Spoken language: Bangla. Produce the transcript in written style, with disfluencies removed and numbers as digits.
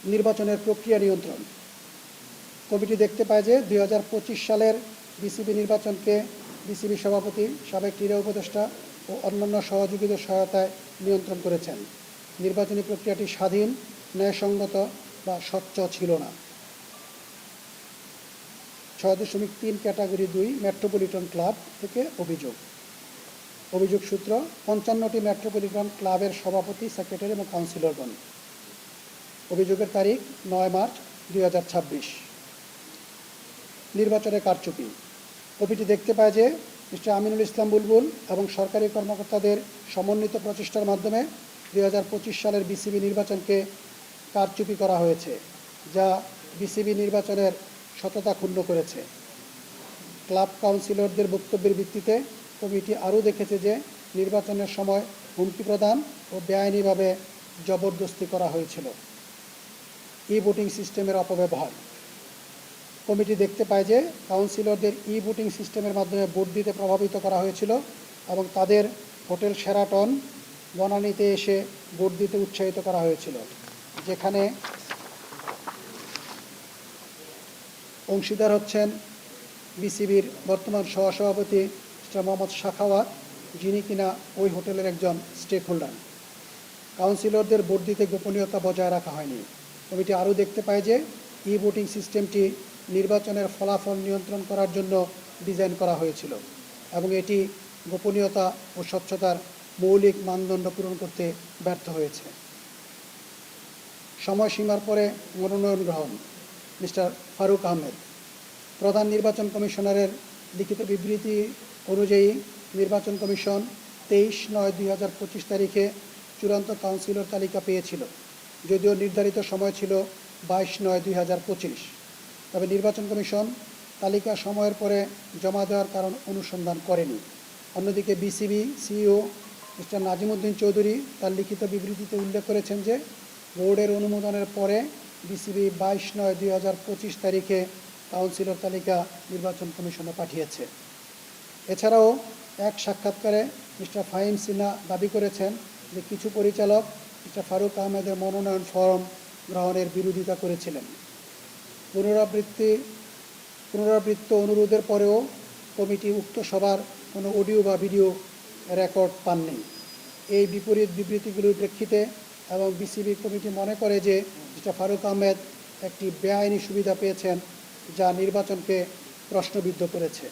নির্বাচনের প্রক্রিয়া নিয়ন্ত্রণ। কমিটি দেখতে পায় যে 2025 সালের বিসিবি নির্বাচনকে বিসিবি সভাপতি, সাবেক ক্রীড়া উপদেষ্টা ও অন্যান্য সহযোগীদের সহায়তায় নিয়ন্ত্রণ করেছেন। নির্বাচনী প্রক্রিয়াটি স্বাধীন, ন্যায়সঙ্গত বা স্বচ্ছ ছিল না। 6.3 ক্যাটাগরি 2 মেট্রোপলিটন ক্লাব থেকে অভিযোগ সূত্র 55টি মেট্রোপলিটন ক্লাবের সভাপতি, সেক্রেটারি এবং কাউন্সিলরগণ। অভিযোগের তারিখ 9 মার্চ 2026। নির্বাচনের কারচুপি। কমিটি দেখতে পায় যে মিস্টার আমিনুল ইসলাম বুলবুল এবং সরকারি কর্মকর্তাদের সমন্বিত প্রচেষ্টার মাধ্যমে 2025 সালের বিসিবি নির্বাচনকে কারচুপি করা হয়েছে, যা বিসিবি নির্বাচনের সততা ক্ষুণ্ণ করেছে। ক্লাব কাউন্সিলরদের বক্তব্যের ভিত্তিতে কমিটি আরও দেখেছে যে নির্বাচনের সময় হুমকি প্রদান ও বেআইনিভাবে জবরদস্তি করা হয়েছিল। ভোটিং সিস্টেমের অপব্যবহার। কমিটি দেখতে পায় যে কাউন্সিলরদের ভোটিং সিস্টেমের মাধ্যমে ভোট দিতে প্রভাবিত করা হয়েছিল এবং তাদের হোটেল শেরাটন বনানীতে এসে ভোট দিতে উৎসাহিত করা হয়েছিল, যেখানে অংশীদার হচ্ছেন বিসিবির বর্তমান সহসভাপতি মিস্টার মোহাম্মদ সাখাওয়াত, যিনি কিনা ওই হোটেলের একজন স্টেক হোল্ডার। কাউন্সিলরদের ভোট দিতে গোপনীয়তা বজায় রাখা হয়নি। কমিটি আরও দেখতে পায় যে ভোটিং সিস্টেমটি নির্বাচনের ফলাফল নিয়ন্ত্রণ করার জন্য ডিজাইন করা হয়েছিল এবং এটি গোপনীয়তা ও স্বচ্ছতার মৌলিক মানদণ্ড পূরণ করতে ব্যর্থ হয়েছে। সময়সীমার পরে মনোনয়ন গ্রহণ। মিস্টার ফারুক আহমেদ। প্রধান নির্বাচন কমিশনারের লিখিত বিবৃতি অনুযায়ী নির্বাচন কমিশন 23/9/2025 তারিখে চূড়ান্ত কাউন্সিলর তালিকা পেয়েছিল, যদিও নির্ধারিত সময় ছিল 22/9/2025। তবে নির্বাচন কমিশন তালিকা সময়ের পরে জমা দেওয়ার কারণ অনুসন্ধান করেনি। অন্যদিকে BCB CEO mister Nazimuddin Chowdhury তার লিখিত বিবৃতিতে উল্লেখ করেছেন যে বোর্ডের অনুমোদনের পরে বিসিবি 22/9/2025 তারিখে কাউন্সিলর তালিকা নির্বাচন কমিশনে পাঠিয়েছে। এছাড়াও এক সাক্ষাৎকারে মিস্টার ফাহিম সিনহা দাবি করেছেন যে কিছু পরিচালক মিস্টার ফারুক আহমেদের মনোনয়ন ফরম গ্রহণের বিরোধিতা করেছিলেন। পুনরাবৃত্ত অনুরোধের পরেও কমিটি উক্ত সভার কোনো অডিও বা ভিডিও রেকর্ড পাননি। এই বিপরীত বিবৃতিগুলির প্রেক্ষিতে এবং বিসিবি কমিটি মনে করে যে মিস্টার ফারুক আহমেদ একটি বেআইনি সুবিধা পেয়েছেন, যা নির্বাচনকে প্রশ্নবিদ্ধ করেছে।